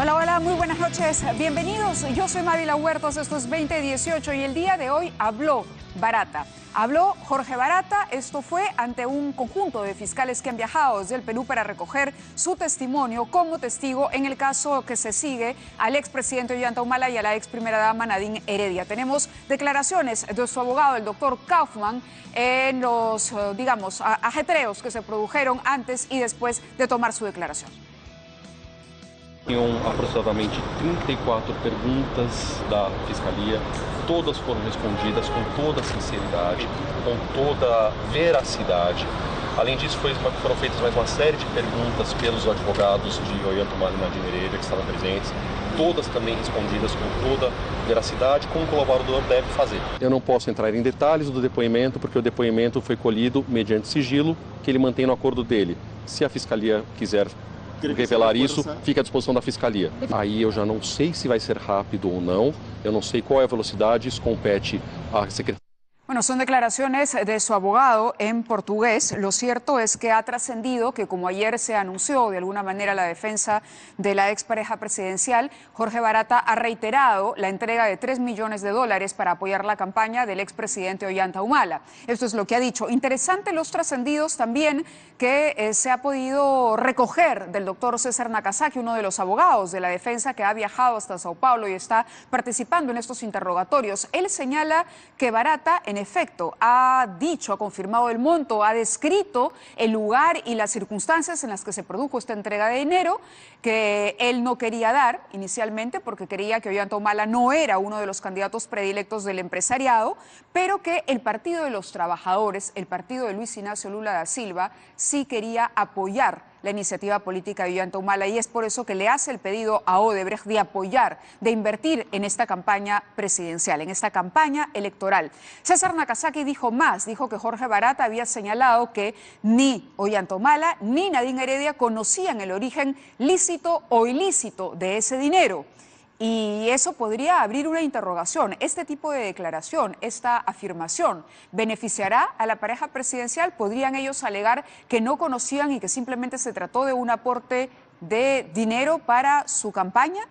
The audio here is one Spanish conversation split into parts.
Hola, hola, muy buenas noches. Bienvenidos. Yo soy Mávila Huertos, esto es 2018 y el día de hoy habló Barata. Habló Jorge Barata, esto fue ante un conjunto de fiscales que han viajado desde el Perú para recoger su testimonio como testigo en el caso que se sigue al expresidente Ollanta Humala y a la ex primera dama Nadine Heredia. Tenemos declaraciones de su abogado, el doctor Kaufman, en los, digamos, ajetreos que se produjeron antes y después de tomar su declaración. Tinham aproximadamente 34 perguntas da Fiscalia, todas foram respondidas com toda sinceridade, com toda veracidade. Além disso, foram feitas mais uma série de perguntas pelos advogados de Ollanta Humala e Nadine Heredia, que estavam presentes, todas também respondidas com toda veracidade, como o colaborador deve fazer. Eu não posso entrar em detalhes do depoimento, porque o depoimento foi colhido mediante sigilo, que ele mantém no acordo dele. Se a Fiscalia quiser revelar isso, fica à disposição da Fiscalia. Aí eu já não sei se vai ser rápido ou não, eu não sei qual é a velocidade, isso compete à Secretaria. Bueno, son declaraciones de su abogado en portugués. Lo cierto es que ha trascendido que, como ayer se anunció de alguna manera la defensa de la expareja presidencial, Jorge Barata ha reiterado la entrega de $3 millones para apoyar la campaña del expresidente Ollanta Humala. Esto es lo que ha dicho. Interesante los trascendidos también que se ha podido recoger del doctor César Nakazaki, uno de los abogados de la defensa que ha viajado hasta Sao Paulo y está participando en estos interrogatorios. Él señala que Barata, en efecto, ha dicho, ha confirmado el monto, ha descrito el lugar y las circunstancias en las que se produjo esta entrega de dinero, que él no quería dar inicialmente porque creía que Ollanta Humala no era uno de los candidatos predilectos del empresariado, pero que el Partido de los Trabajadores, el partido de Luis Ignacio Lula da Silva, sí quería apoyar la iniciativa política de Ollanta Humala y es por eso que le hace el pedido a Odebrecht de apoyar, de invertir en esta campaña presidencial, en esta campaña electoral. César Nakazaki dijo más, dijo que Jorge Barata había señalado que ni Ollanta Humala ni Nadine Heredia conocían el origen lícito o ilícito de ese dinero. Y eso podría abrir una interrogación. ¿Este tipo de declaración, esta afirmación, beneficiará a la pareja presidencial? ¿Podrían ellos alegar que no conocían y que simplemente se trató de un aporte de dinero para su campaña?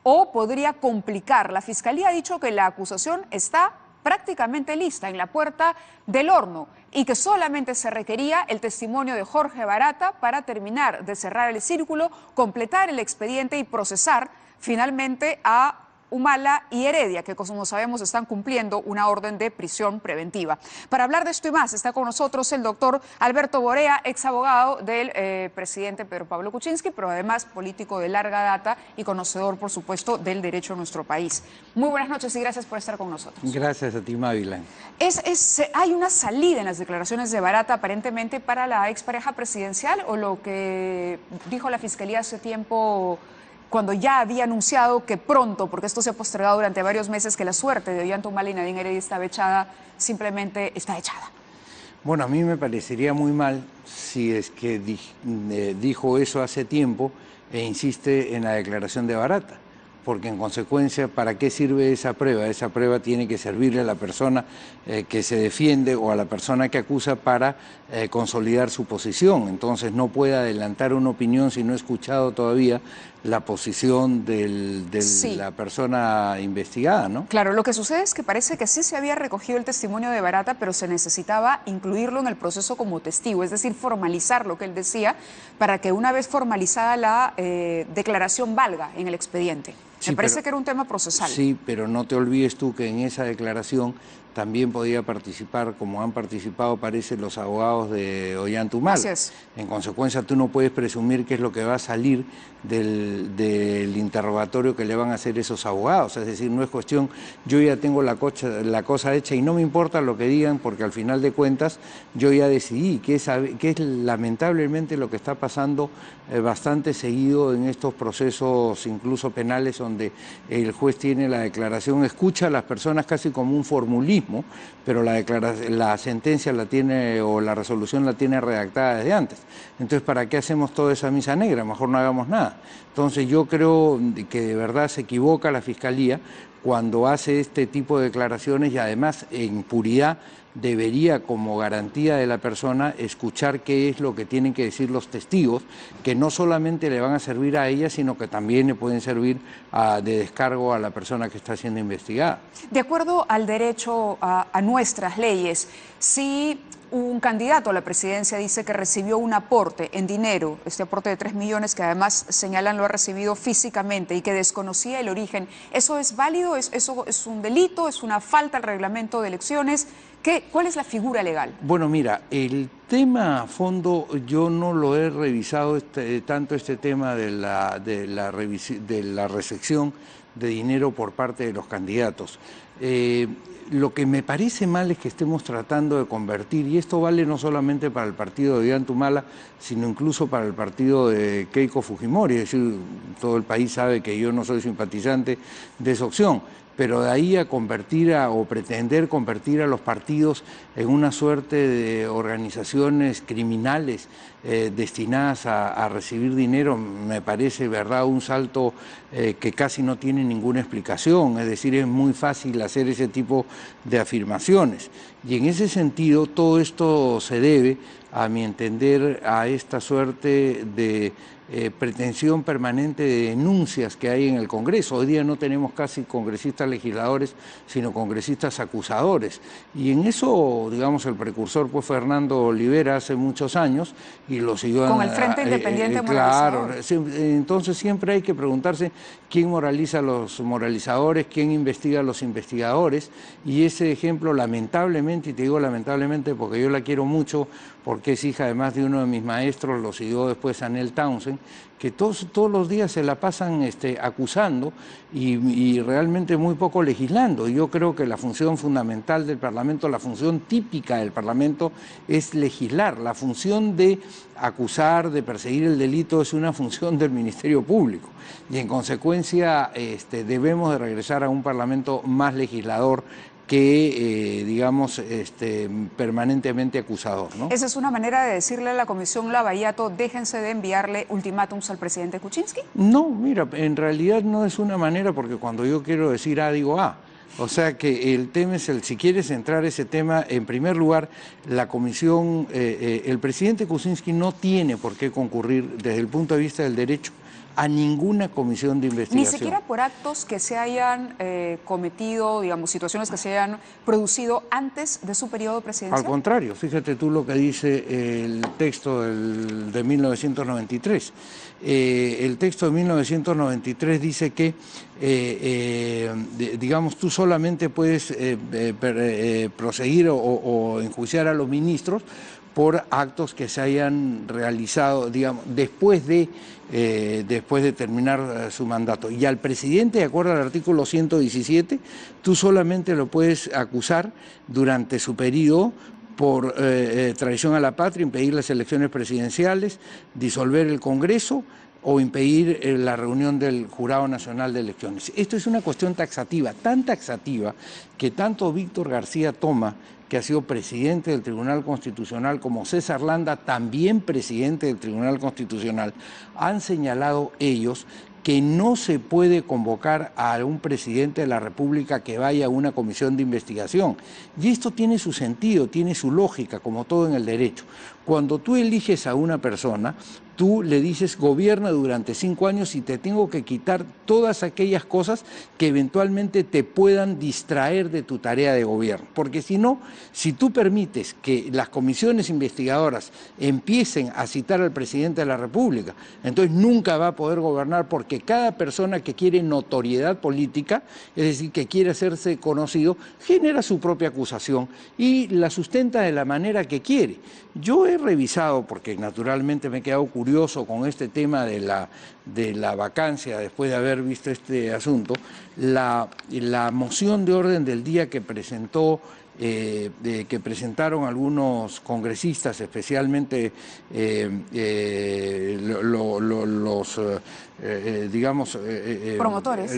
¿O podría complicar? La Fiscalía ha dicho que la acusación está prácticamente lista, en la puerta del horno, y que solamente se requería el testimonio de Jorge Barata para terminar de cerrar el círculo, completar el expediente y procesar finalmente a Humala y Heredia, que como sabemos están cumpliendo una orden de prisión preventiva. Para hablar de esto y más está con nosotros el doctor Alberto Borea, ex abogado del presidente Pedro Pablo Kuczynski, pero además político de larga data y conocedor, por supuesto, del derecho en nuestro país. Muy buenas noches y gracias por estar con nosotros. Gracias a ti, Mávila. ¿Hay una salida en las declaraciones de Barata aparentemente para la expareja presidencial o lo que dijo la Fiscalía hace tiempo, cuando ya había anunciado que pronto, porque esto se ha postergado durante varios meses, que la suerte de Ollanta Humala y Nadine Heredia estaba echada, simplemente está echada? Bueno, a mí me parecería muy mal si es que dijo eso hace tiempo e insiste en la declaración de Barata, porque en consecuencia, ¿para qué sirve esa prueba? Esa prueba tiene que servirle a la persona que se defiende o a la persona que acusa para consolidar su posición. Entonces no puede adelantar una opinión si no ha escuchado todavía la posición de sí, la persona investigada, ¿no? Claro, lo que sucede es que parece que sí se había recogido el testimonio de Barata, pero se necesitaba incluirlo en el proceso como testigo, es decir, formalizar lo que él decía para que una vez formalizada la declaración valga en el expediente. Sí, me parece que era un tema procesal. Sí, pero no te olvides tú que en esa declaración también podía participar, como han participado, parece, los abogados de Ollanta Humala. Así es. En consecuencia, tú no puedes presumir qué es lo que va a salir del interrogatorio que le van a hacer esos abogados. Es decir, no es cuestión, yo ya tengo la cosa hecha y no me importa lo que digan, porque al final de cuentas yo ya decidí, que es lamentablemente lo que está pasando bastante seguido en estos procesos, incluso penales, donde el juez tiene la declaración, escucha a las personas casi como un formulismo, pero la sentencia la tiene, o la resolución la tiene redactada desde antes. Entonces, ¿para qué hacemos toda esa misa negra? Mejor no hagamos nada. Entonces, yo creo que de verdad se equivoca la Fiscalía cuando hace este tipo de declaraciones y además en puridad debería, como garantía de la persona, escuchar qué es lo que tienen que decir los testigos, que no solamente le van a servir a ella, sino que también le pueden servir de descargo a la persona que está siendo investigada. De acuerdo al derecho a nuestras leyes, si un candidato a la presidencia dice que recibió un aporte en dinero, este aporte de 3 millones que además señalan lo ha recibido físicamente y que desconocía el origen, ¿eso es válido? ¿Eso es un delito? ¿Es una falta al reglamento de elecciones? ¿Cuál es la figura legal? Bueno, mira, el tema a fondo yo no lo he revisado tanto este tema de la recepción de dinero por parte de los candidatos. Lo que me parece mal es que estemos tratando de convertir, y esto vale no solamente para el partido de Ollanta, sino incluso para el partido de Keiko Fujimori, es decir, todo el país sabe que yo no soy simpatizante de esa opción, pero de ahí a convertir o pretender convertir a los partidos en una suerte de organizaciones criminales destinadas a recibir dinero, me parece, verdad, un salto que casi no tiene ninguna explicación, es decir, es muy fácil hacer ese tipo de afirmaciones. Y en ese sentido, todo esto se debe, a mi entender, a esta suerte de pretensión permanente de denuncias que hay en el Congreso. Hoy día no tenemos casi congresistas legisladores, sino congresistas acusadores. Y en eso, digamos, el precursor fue Fernando Olivera hace muchos años y lo siguió... Con el Frente Independiente Claro, Moralizador. entonces siempre hay que preguntarse quién moraliza a los moralizadores, quién investiga a los investigadores, y ese ejemplo, lamentablemente, y te digo lamentablemente porque yo la quiero mucho, porque es hija además de uno de mis maestros, lo siguió después Anel Townsend, que todos los días se la pasan acusando y realmente muy poco legislando. Yo creo que la función fundamental del Parlamento, la función típica del Parlamento es legislar. La función de acusar, de perseguir el delito es una función del Ministerio Público y en consecuencia debemos de regresar a un Parlamento más legislador que, digamos, permanentemente acusador, ¿no? ¿Esa es una manera de decirle a la Comisión Lavallato, déjense de enviarle ultimátums al presidente Kuczynski? No, mira, en realidad no es una manera, porque cuando yo quiero decir A, digo A. O sea que el tema es si quieres entrar ese tema, en primer lugar, la comisión, el presidente Kuczynski no tiene por qué concurrir desde el punto de vista del derecho a ninguna comisión de investigación. Ni siquiera por actos que se hayan cometido, digamos, situaciones que se hayan producido antes de su periodo presidencial. Al contrario, fíjate tú lo que dice el texto de 1993. El texto de 1993 dice que, digamos, tú solamente puedes proseguir o enjuiciar a los ministros por actos que se hayan realizado, digamos, después de terminar su mandato. Y al presidente, de acuerdo al artículo 117, tú solamente lo puedes acusar durante su periodo por traición a la patria, impedir las elecciones presidenciales, disolver el Congreso o impedir la reunión del Jurado Nacional de Elecciones. Esto es una cuestión taxativa, tan taxativa que tanto Víctor García Toma, que ha sido presidente del Tribunal Constitucional, como César Landa, también presidente del Tribunal Constitucional, han señalado ellos que no se puede convocar a un presidente de la República que vaya a una comisión de investigación. Y esto tiene su sentido, tiene su lógica, como todo en el derecho. Cuando tú eliges a una persona, tú le dices, gobierna durante 5 años y te tengo que quitar todas aquellas cosas que eventualmente te puedan distraer de tu tarea de gobierno. Porque si no, si tú permites que las comisiones investigadoras empiecen a citar al presidente de la República, entonces nunca va a poder gobernar, porque cada persona que quiere notoriedad política, es decir, que quiere hacerse conocido, genera su propia acusación y la sustenta de la manera que quiere. Yo he revisado, porque naturalmente me he quedado curioso con este tema de la vacancia, después de haber visto este asunto, la moción de orden del día que presentaron algunos congresistas, especialmente los digamos, promotores,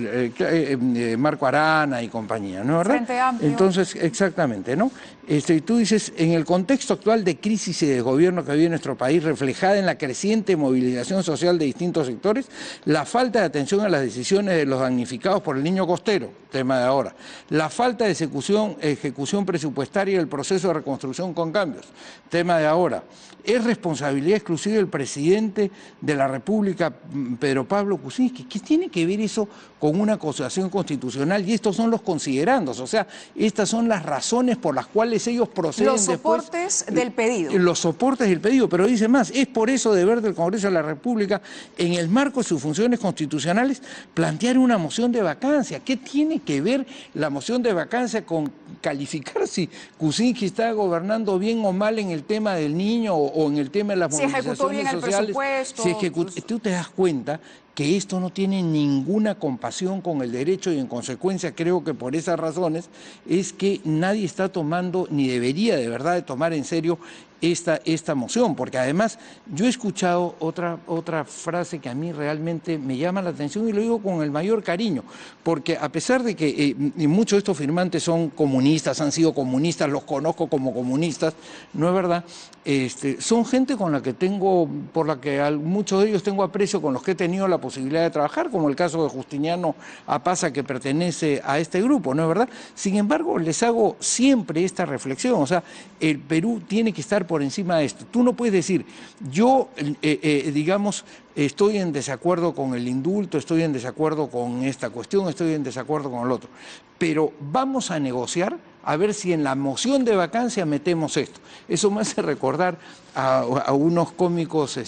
Marco Arana y compañía, ¿no? ¿Verdad? Frente Amplio. Entonces, exactamente, ¿no? Y tú dices, en el contexto actual de crisis y de gobierno que vive nuestro país, reflejada en la creciente movilización social de distintos sectores, la falta de atención a las decisiones de los damnificados por el niño costero, tema de ahora, la falta de ejecución ejecución presupuestaria del proceso de reconstrucción con cambios. Tema de ahora. Es responsabilidad exclusiva del presidente de la República, Pedro Pablo Kuczynski. ¿Qué tiene que ver eso con una acusación constitucional? Y estos son los considerandos, o sea, estas son las razones por las cuales ellos proceden los soportes del pedido. Los soportes del pedido, pero dice más, es por eso deber del Congreso de la República, en el marco de sus funciones constitucionales, plantear una moción de vacancia. ¿Qué tiene que ver la moción de vacancia con calificar si Kuczynski está gobernando bien o mal en el tema del niño o en el tema de las movilizaciones sociales? Si ejecutó bien el presupuesto. Tú te das cuenta que esto no tiene ninguna compasión con el derecho y en consecuencia creo que por esas razones es que nadie está tomando, ni debería de verdad de tomar en serio esta moción, porque además yo he escuchado otra frase que a mí realmente me llama la atención y lo digo con el mayor cariño, porque a pesar de que muchos de estos firmantes son comunistas, han sido comunistas, los conozco como comunistas, no es verdad, son gente con la que por la que muchos de ellos tengo aprecio, con los que he tenido la posibilidad de trabajar, como el caso de Justiniano Apaza, que pertenece a este grupo, ¿no es verdad? Sin embargo, les hago siempre esta reflexión, o sea, el Perú tiene que estar por encima de esto. Tú no puedes decir, yo, digamos, estoy en desacuerdo con el indulto, estoy en desacuerdo con esta cuestión, estoy en desacuerdo con el otro, pero vamos a negociar a ver si en la moción de vacancia metemos esto. Eso me hace recordar a unos cómicos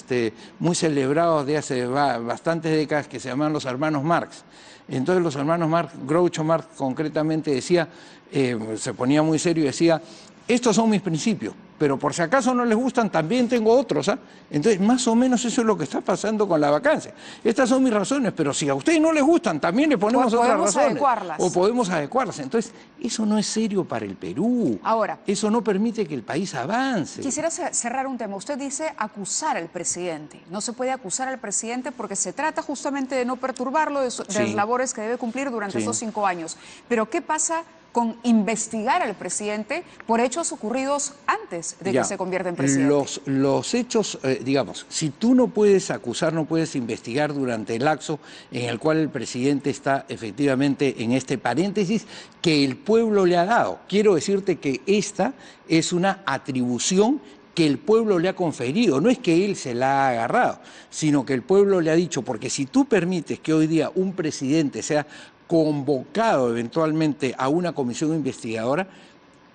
muy celebrados de hace bastantes décadas que se llaman los hermanos Marx. Entonces los hermanos Marx, Groucho Marx concretamente decía, se ponía muy serio y decía, estos son mis principios, pero por si acaso no les gustan, también tengo otros, ¿ah? Entonces, más o menos eso es lo que está pasando con la vacancia. Estas son mis razones, pero si a ustedes no les gustan, también le ponemos otras razones. Adecuarlas. O podemos adecuarlas. Entonces, eso no es serio para el Perú. Ahora, eso no permite que el país avance. Quisiera cerrar un tema. Usted dice acusar al presidente. No se puede acusar al presidente porque se trata justamente de no perturbarlo de las labores que debe cumplir durante estos 5 años. Pero, ¿qué pasa con investigar al presidente por hechos ocurridos antes de que se convierta en presidente? Los hechos, digamos, si tú no puedes acusar, no puedes investigar durante el lapso en el cual el presidente está efectivamente en este paréntesis que el pueblo le ha dado. Quiero decirte que esta es una atribución que el pueblo le ha conferido, no es que él se la ha agarrado, sino que el pueblo le ha dicho, porque si tú permites que hoy día un presidente sea convocado eventualmente a una comisión investigadora,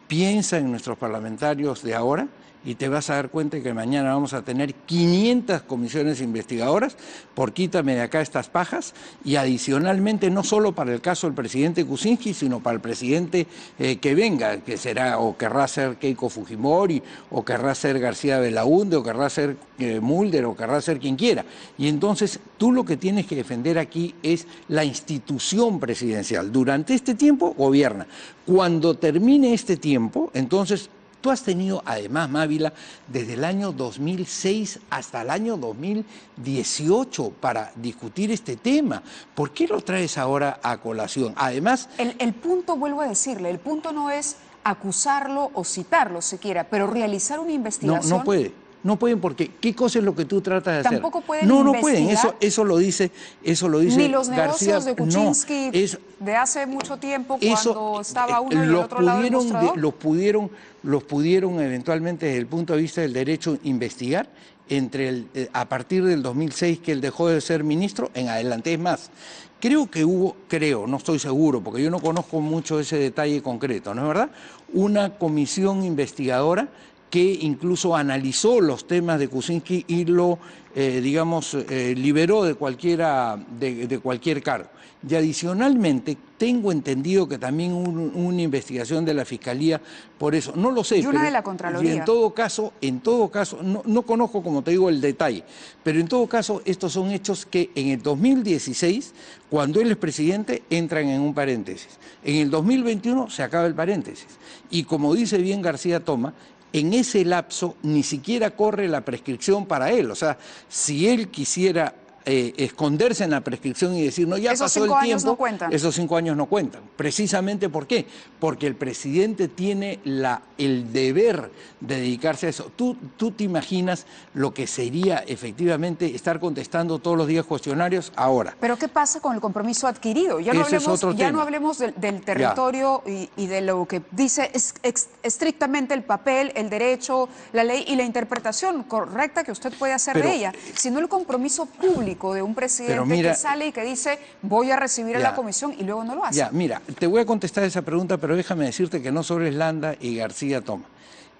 piensa en nuestros parlamentarios de ahora y te vas a dar cuenta de que mañana vamos a tener 500 comisiones investigadoras por quítame de acá estas pajas y adicionalmente no solo para el caso del presidente Kuczynski, sino para el presidente que venga, que será o querrá ser Keiko Fujimori, o querrá ser García Belaúnde, o querrá ser Mulder, o querrá ser quien quiera. Y entonces tú lo que tienes que defender aquí es la institución presidencial. Durante este tiempo gobierna. Cuando termine este tiempo, entonces tú has tenido, además, Mávila, desde el año 2006 hasta el año 2018 para discutir este tema. ¿Por qué lo traes ahora a colación? Además, el punto, vuelvo a decirle, el punto no es acusarlo o citarlo siquiera, pero realizar una investigación. No puede. No pueden porque ¿qué cosa es lo que tú tratas de hacer? Tampoco pueden no investigar. No pueden, eso lo dice Ni los García, negocios de Kuczynski de hace mucho tiempo cuando estaba uno y el otro lado del mostrador. Los pudieron eventualmente desde el punto de vista del derecho investigar a partir del 2006 que él dejó de ser ministro en adelante. Es más, no estoy seguro porque yo no conozco mucho ese detalle concreto, ¿no es verdad? Una comisión investigadora que incluso analizó los temas de Kuczynski y lo, liberó de cualquier cargo. Y adicionalmente, tengo entendido que también hubo una investigación de la Fiscalía por eso. No lo sé. Y una de la Contraloría. Y en todo caso, no conozco, como te digo, el detalle, pero en todo caso, estos son hechos que en el 2016, cuando él es presidente, entran en un paréntesis. En el 2021 se acaba el paréntesis. Y como dice bien García Toma, en ese lapso ni siquiera corre la prescripción para él. O sea, si él quisiera esconderse en la prescripción y decir, no, ya esos pasó el 5 años tiempo, no cuentan. esos 5 años no cuentan. Precisamente, ¿por qué? Porque el presidente tiene el deber de dedicarse a eso. ¿Tú te imaginas lo que sería efectivamente estar contestando todos los días cuestionarios ahora? Pero ¿qué pasa con el compromiso adquirido? Ya no hablemos del territorio y de lo que dice estrictamente el papel, el derecho, la ley y la interpretación correcta que usted puede hacer de ella, sino el compromiso público de un presidente que sale y que dice voy a recibir a la comisión y luego no lo hace. Ya, mira, te voy a contestar esa pregunta, pero déjame decirte que no sobre Landa y García Toma.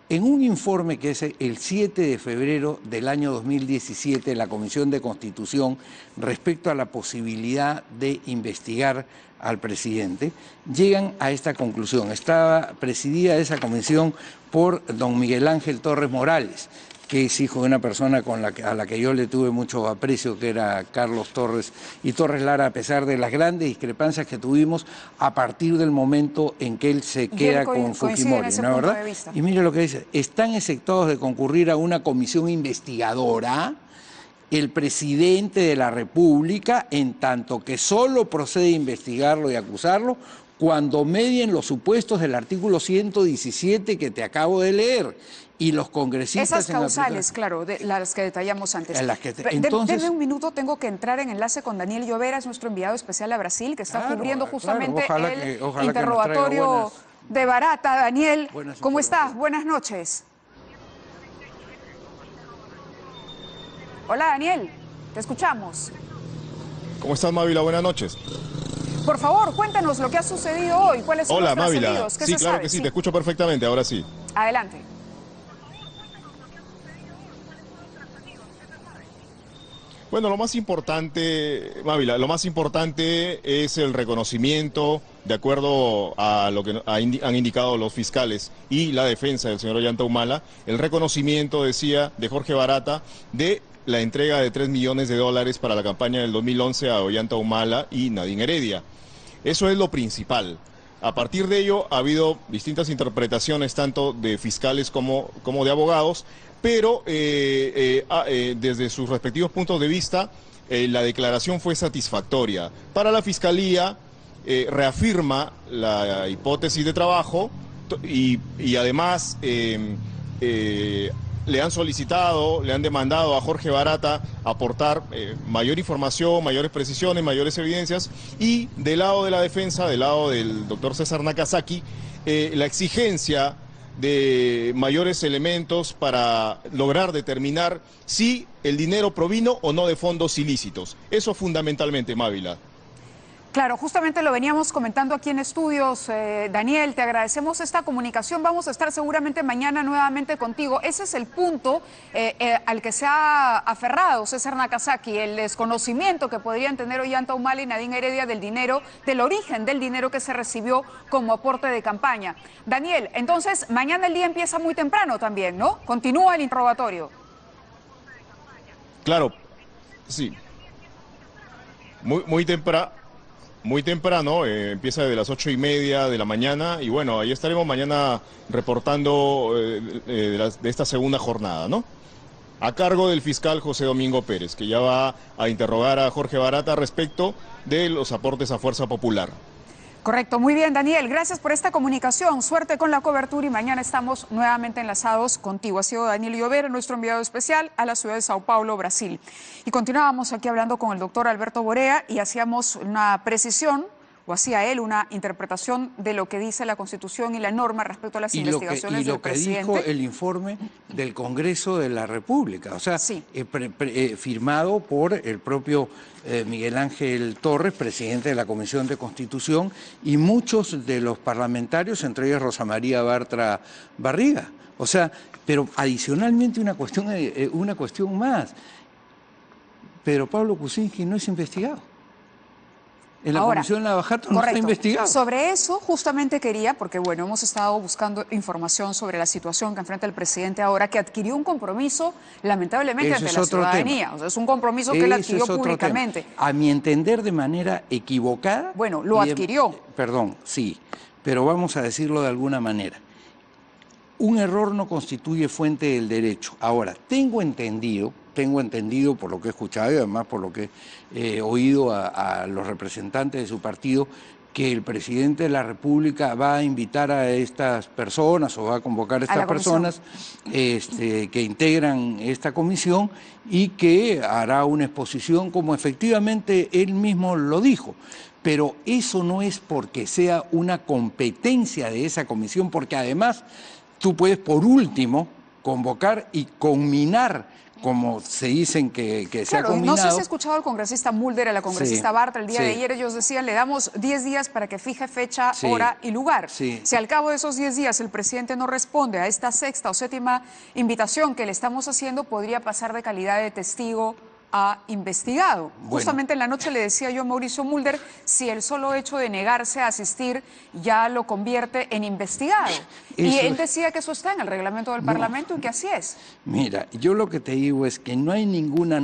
En un informe que es el 7 de febrero del año 2017 de la Comisión de Constitución respecto a la posibilidad de investigar al presidente, llegan a esta conclusión. Estaba presidida esa comisión por don Miguel Ángel Torres Morales, que es hijo de una persona a la que yo le tuve mucho aprecio, que era Carlos Torres y Torres Lara, a pesar de las grandes discrepancias que tuvimos a partir del momento en que él se queda con Fujimori, ¿no es verdad? Y mire lo que dice, están exceptados de concurrir a una comisión investigadora el presidente de la República, en tanto que solo procede a investigarlo y acusarlo, cuando medien los supuestos del artículo 117 que te acabo de leer, y los congresistas... Esas causales, claro, las que detallamos antes. Entonces, deme un minuto, tengo que entrar en enlace con Daniel Lloveras, nuestro enviado especial a Brasil, que está cubriendo justamente el interrogatorio de Barata. Daniel, ¿cómo estás? Buenas noches. Hola, Daniel, te escuchamos. ¿Cómo estás, Mávila? Buenas noches. Por favor, cuéntanos lo que ha sucedido hoy. ¿Cuáles son los trascendidos? Sí, claro que sí, te escucho perfectamente, ahora sí. Adelante. Bueno, lo más importante, Mávila, lo más importante es el reconocimiento, de acuerdo a lo que han indicado los fiscales y la defensa del señor Ollanta Humala, el reconocimiento, decía, de Jorge Barata, de la entrega de $3 millones para la campaña del 2011 a Ollanta Humala y Nadine Heredia. Eso es lo principal. A partir de ello ha habido distintas interpretaciones, tanto de fiscales como de abogados, pero desde sus respectivos puntos de vista, la declaración fue satisfactoria. Para la Fiscalía, reafirma la hipótesis de trabajo y además le han solicitado, le han demandado a Jorge Barata aportar mayor información, mayores precisiones, mayores evidencias, y del lado de la defensa, del lado del doctor César Nakazaki, la exigencia de mayores elementos para lograr determinar si el dinero provino o no de fondos ilícitos. Eso fundamentalmente, Mávila. Claro, justamente lo veníamos comentando aquí en estudios. Daniel, te agradecemos esta comunicación. Vamos a estar seguramente mañana nuevamente contigo. Ese es el punto al que se ha aferrado César Nakazaki, el desconocimiento que podrían tener Ollanta Humala y Nadine Heredia del dinero, del origen del dinero que se recibió como aporte de campaña. Daniel, entonces mañana el día empieza muy temprano también, ¿no? Continúa el interrogatorio. Claro, sí. Muy temprano, empieza desde las 8:30 de la mañana y bueno, ahí estaremos mañana reportando de esta segunda jornada, ¿no? A cargo del fiscal José Domingo Pérez, que ya va a interrogar a Jorge Barata respecto de los aportes a Fuerza Popular. Correcto, muy bien, Daniel, gracias por esta comunicación, suerte con la cobertura y mañana estamos nuevamente enlazados contigo. Ha sido Daniel Lloveras, nuestro enviado especial a la ciudad de Sao Paulo, Brasil. Y continuábamos aquí hablando con el doctor Alberto Borea y hacíamos una precisión, o hacía él una interpretación de lo que dice la Constitución y la norma respecto a las investigaciones del presidente. Y lo que dijo el informe del Congreso de la República, o sea, firmado por el propio Miguel Ángel Torres, presidente de la Comisión de Constitución, y muchos de los parlamentarios, entre ellos Rosa María Bartra Barriga. O sea, pero adicionalmente una cuestión más. Pedro Pablo Kuczynski no es investigado. En la Comisión Lavajato no está investigado. Sobre eso justamente quería, porque bueno, hemos estado buscando información sobre la situación que enfrenta el presidente ahora, que adquirió un compromiso lamentablemente ante la ciudadanía. O sea, es un compromiso que él adquirió públicamente. A mi entender, de manera equivocada. Bueno, lo adquirió. Perdón, sí, pero vamos a decirlo de alguna manera. Un error no constituye fuente del derecho. Ahora, tengo entendido tengo entendido por lo que he escuchado y además por lo que he oído a los representantes de su partido, que el presidente de la República va a invitar a estas personas o va a convocar a estas personas que integran esta comisión y que hará una exposición como efectivamente él mismo lo dijo. Pero eso no es porque sea una competencia de esa comisión, porque además tú puedes por último convocar y conminar, como se dicen que se ha combinado. No sé si ha escuchado al congresista Mulder, a la congresista Bartra el día de ayer. Ellos decían, le damos 10 días para que fije fecha, hora y lugar. Si al cabo de esos 10 días el presidente no responde a esta sexta o séptima invitación que le estamos haciendo, podría pasar de calidad de testigo a investigado. Justamente en la noche le decía yo a Mauricio Mulder, si el solo hecho de negarse a asistir ya lo convierte en investigado. Y él decía que eso está en el reglamento del Parlamento y que así es. Mira, yo lo que te digo es que no hay ninguna...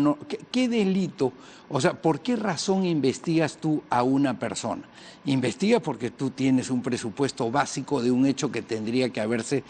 ¿Qué delito? O sea, ¿por qué razón investigas tú a una persona? Investigas porque tú tienes un presupuesto básico de un hecho que tendría que haberse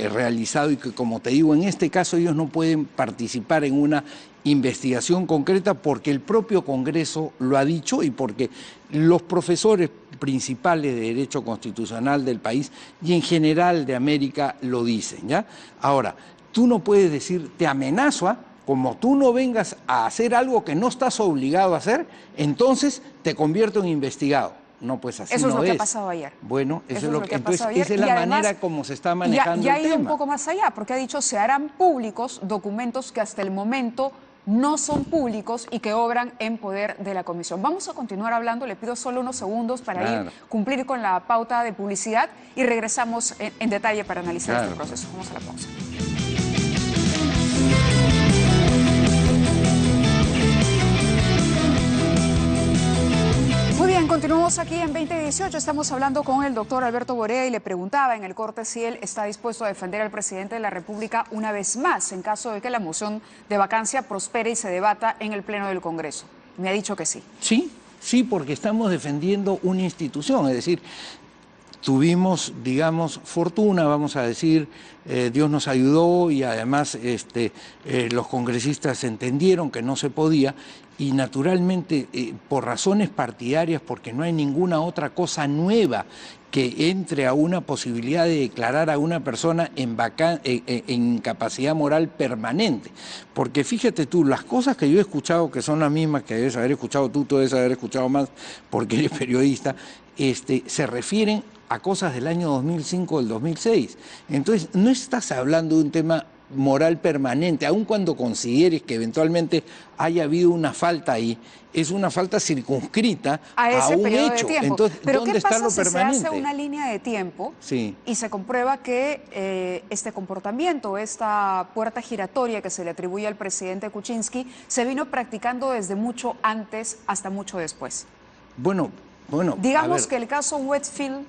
realizado y que, como te digo, en este caso ellos no pueden participar en una investigación concreta porque el propio Congreso lo ha dicho y porque los profesores principales de Derecho Constitucional del país y en general de América lo dicen, ¿ya? Ahora, tú no puedes decir, te amenazo, como tú no vengas a hacer algo que no estás obligado a hacer, entonces te convierto en investigado. No, pues así eso no es lo que ha pasado ayer. Bueno, eso es lo que entonces esa es la manera como se está manejando ya el ha ido tema. un poco más allá, porque ha dicho se harán públicos documentos que hasta el momento no son públicos y que obran en poder de la comisión. Vamos a continuar hablando, le pido solo unos segundos para cumplir con la pauta de publicidad y regresamos en detalle para analizar este proceso. Vamos a la pausa. Muy bien, continuamos aquí en 2018. Estamos hablando con el doctor Alberto Borea y le preguntaba en el corte si él está dispuesto a defender al presidente de la República una vez más en caso de que la moción de vacancia prospere y se debata en el Pleno del Congreso. Me ha dicho que sí. Sí, porque estamos defendiendo una institución, es decir, tuvimos, digamos, fortuna, vamos a decir, Dios nos ayudó y además los congresistas entendieron que no se podía y naturalmente por razones partidarias, porque no hay ninguna otra cosa nueva que entre a una posibilidad de declarar a una persona en incapacidad moral permanente. Porque fíjate tú, las cosas que yo he escuchado, que son las mismas que debes haber escuchado tú debes haber escuchado más porque eres periodista, se refieren a cosas del año 2005 o del 2006. Entonces, no estás hablando de un tema moral permanente, aun cuando consideres que eventualmente haya habido una falta ahí, es una falta circunscrita a un hecho. Entonces, pero ¿dónde ¿qué está pasa lo si permanente? se hace una línea de tiempo y se comprueba que este comportamiento, esta puerta giratoria que se le atribuye al presidente Kuczynski, se vino practicando desde mucho antes hasta mucho después? Bueno, digamos que el caso Westfield,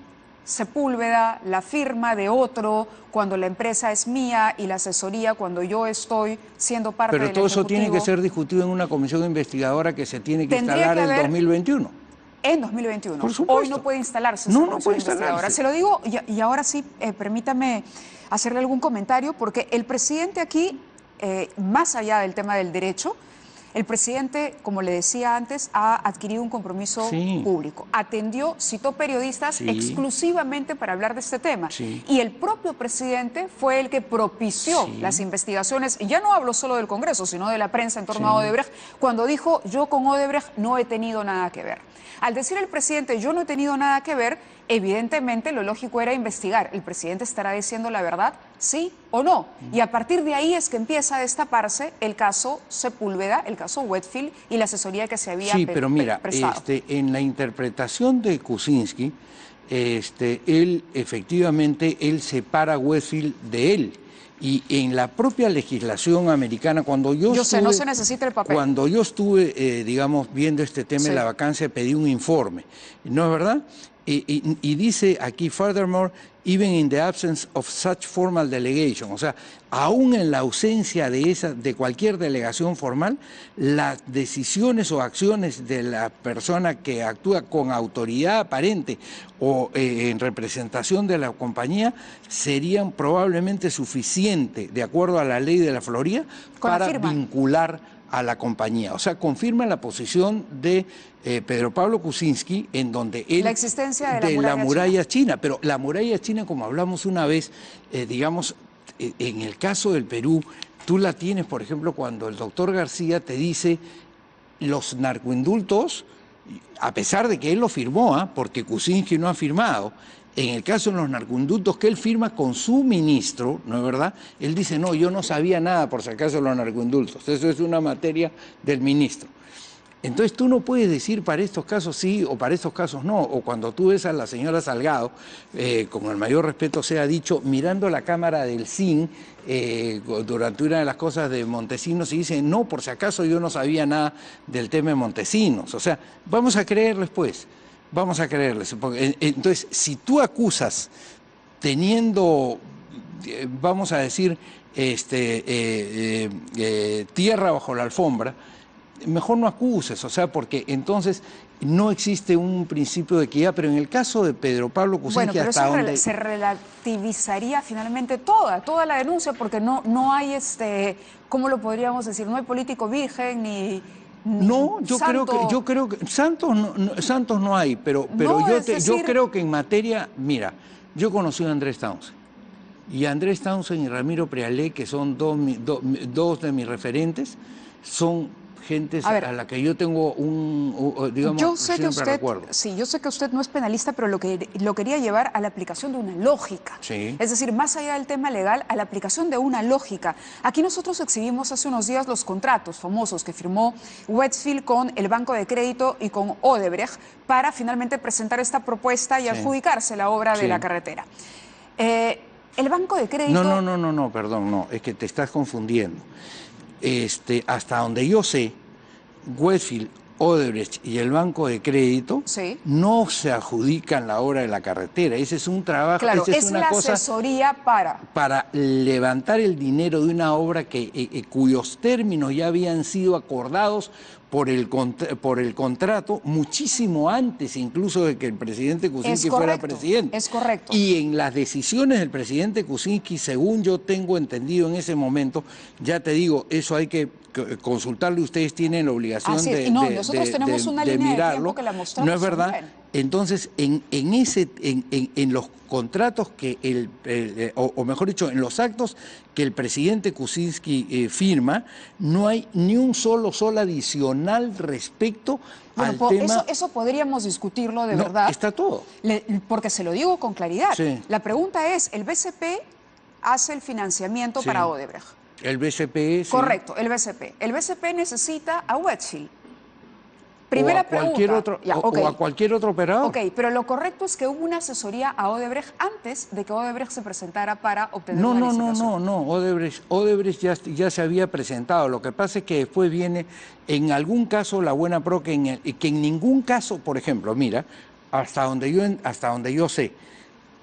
Sepúlveda, la firma de otro cuando la empresa es mía y la asesoría cuando yo estoy siendo parte del Pero todo eso Ejecutivo, tiene que ser discutido en una comisión investigadora que se tiene que instalar en 2021. En 2021. Por supuesto. Hoy no puede instalarse esa comisión investigadora. Se lo digo y ahora sí, permítame hacerle algún comentario porque el presidente aquí, más allá del tema del derecho, el presidente, como le decía antes, ha adquirido un compromiso público. Atendió, citó periodistas exclusivamente para hablar de este tema. Y el propio presidente fue el que propició las investigaciones. Y ya no hablo solo del Congreso, sino de la prensa en torno a Odebrecht, cuando dijo, yo con Odebrecht no he tenido nada que ver. Al decir el presidente, yo no he tenido nada que ver, evidentemente lo lógico era investigar. ¿El presidente estará diciendo la verdad? ¿Sí o no? Y a partir de ahí es que empieza a destaparse el caso Sepúlveda, el caso Westfield y la asesoría que se había pero mira, prestado. En la interpretación de Kuczynski, él efectivamente, él separa a Westfield de él. Y en la propia legislación americana, cuando yo estuve, no se necesita el papel. Cuando yo estuve, digamos, viendo este tema de la vacancia, pedí un informe, ¿no es verdad? Y dice aquí, furthermore, even in the absence of such formal delegation, o sea, aún en la ausencia de cualquier delegación formal, las decisiones o acciones de la persona que actúa con autoridad aparente o en representación de la compañía serían probablemente suficientes, de acuerdo a la ley de la Florida, para vincular a la compañía. O sea, confirma la posición de Pedro Pablo Kuczynski, en donde él... La existencia de la muralla china. Pero la muralla china, como hablamos una vez, digamos, en el caso del Perú, tú la tienes, por ejemplo, cuando el doctor García te dice los narcoindultos, a pesar de que él lo firmó, porque Kuczynski no ha firmado, en el caso de los narcoindultos que él firma con su ministro, ¿no es verdad? Él dice, no, yo no sabía nada por si acaso de los narcoindultos, eso es una materia del ministro. Entonces tú no puedes decir para estos casos sí o para estos casos no, o cuando tú ves a la señora Salgado, con el mayor respeto sea dicho, mirando la cámara del CIN durante una de las cosas de Montesinos y dice, no, por si acaso yo no sabía nada del tema de Montesinos. O sea, vamos a creerles pues. Vamos a creerles. Entonces, si tú acusas teniendo, vamos a decir, tierra bajo la alfombra, mejor no acuses, o sea, porque entonces no existe un principio de equidad, pero en el caso de Pedro Pablo Kuczynski, bueno, pero hasta eso donde... se relativizaría finalmente toda la denuncia, porque no hay, ¿cómo lo podríamos decir? No hay político virgen ni... No, yo creo que Santos no hay, pero no, yo creo que en materia, mira, yo conocí a Andrés Townsend, y Andrés Townsend y Ramiro Prealé, que son dos de mis referentes, son gentes a la que yo tengo digamos, yo sé que usted, recuerdo. Sí, yo sé que usted no es penalista, pero lo quería llevar a la aplicación de una lógica. Sí. Es decir, más allá del tema legal, a la aplicación de una lógica. Aquí nosotros exhibimos hace unos días los contratos famosos que firmó Westfield con el Banco de Crédito y con Odebrecht para finalmente presentar esta propuesta y adjudicarse la obra de la carretera. El Banco de Crédito... No, perdón, no, es que te estás confundiendo. Hasta donde yo sé, Westfield, Odebrecht y el Banco de Crédito no se adjudican la obra de la carretera. Ese es un trabajo, claro, es una cosa asesoría para levantar el dinero de una obra cuyos términos ya habían sido acordados por el contrato muchísimo antes incluso de que el presidente Kuczynski fuera presidente. Es correcto. Y en las decisiones del presidente Kuczynski, según yo tengo entendido en ese momento, ya te digo, eso hay que consultarlo, ustedes tienen la obligación nosotros tenemos una línea de tiempo que la mostramos. ¿No es verdad? También. Entonces, en los contratos o mejor dicho, en los actos que el presidente Kuczynski firma, no hay ni un solo sol adicional respecto al tema... Eso podríamos discutirlo de verdad. Está todo. Porque se lo digo con claridad. Sí. La pregunta es, ¿el BCP hace el financiamiento para Odebrecht? El BCP, sí. Correcto, el BCP. El BCP necesita a Westfield. Primera pregunta. O a cualquier otro operador. Ok, pero lo correcto es que hubo una asesoría a Odebrecht antes de que Odebrecht se presentara para obtener una licitación. No. Odebrecht ya se había presentado. Lo que pasa es que después viene, en algún caso, la buena pro, que en ningún caso, por ejemplo, mira, hasta donde yo sé,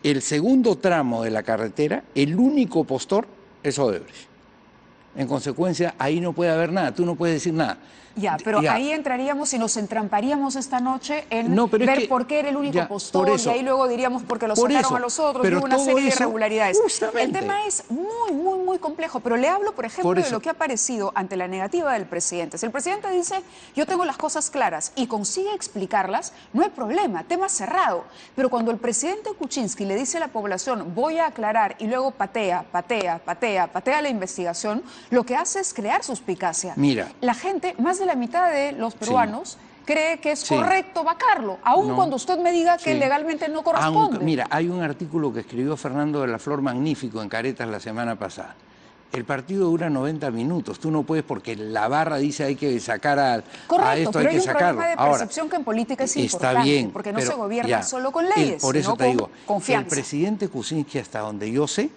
el segundo tramo de la carretera, el único postor es Odebrecht. En consecuencia, ahí no puede haber nada, tú no puedes decir nada. Pero ahí entraríamos y nos entramparíamos esta noche en ver por qué era el único postor, y ahí luego diríamos porque lo sacaron a los otros, y hubo una serie de irregularidades. El tema es muy complejo, pero le hablo, por ejemplo, de lo que ha aparecido ante la negativa del presidente. Si el presidente dice, yo tengo las cosas claras y consigue explicarlas, no hay problema, tema cerrado. Pero cuando el presidente Kuczynski le dice a la población, voy a aclarar, y luego patea la investigación, lo que hace es crear suspicacia. Mira. La gente, más de la mitad de los peruanos cree que es correcto vacarlo, aun cuando usted me diga que legalmente no corresponde. Mira, hay un artículo que escribió Fernando de la Flor magnífico en Caretas la semana pasada. El partido dura 90 minutos, tú no puedes porque la barra dice hay que sacar a esto, pero hay que sacarlo. Problema de percepción que en política es importante, está bien, porque no se gobierna solo con leyes, por eso sino te con digo, confianza. el presidente Kuczynski, hasta donde yo sé,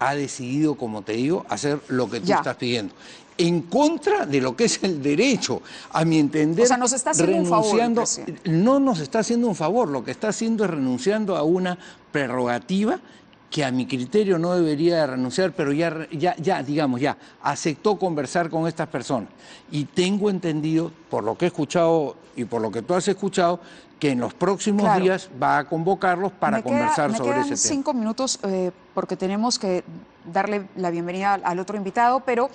ha decidido, como te digo, hacer lo que tú estás pidiendo. En contra de lo que es el derecho, a mi entender, o sea, nos está haciendo renunciando, un favor, no nos está haciendo un favor, lo que está haciendo es renunciando a una prerrogativa que a mi criterio no debería de renunciar, pero digamos, aceptó conversar con estas personas. Y tengo entendido, por lo que he escuchado y por lo que tú has escuchado, que en los próximos días va a convocarlos para conversar sobre ese tema. Me quedan 5 minutos porque tenemos que darle la bienvenida al otro invitado, pero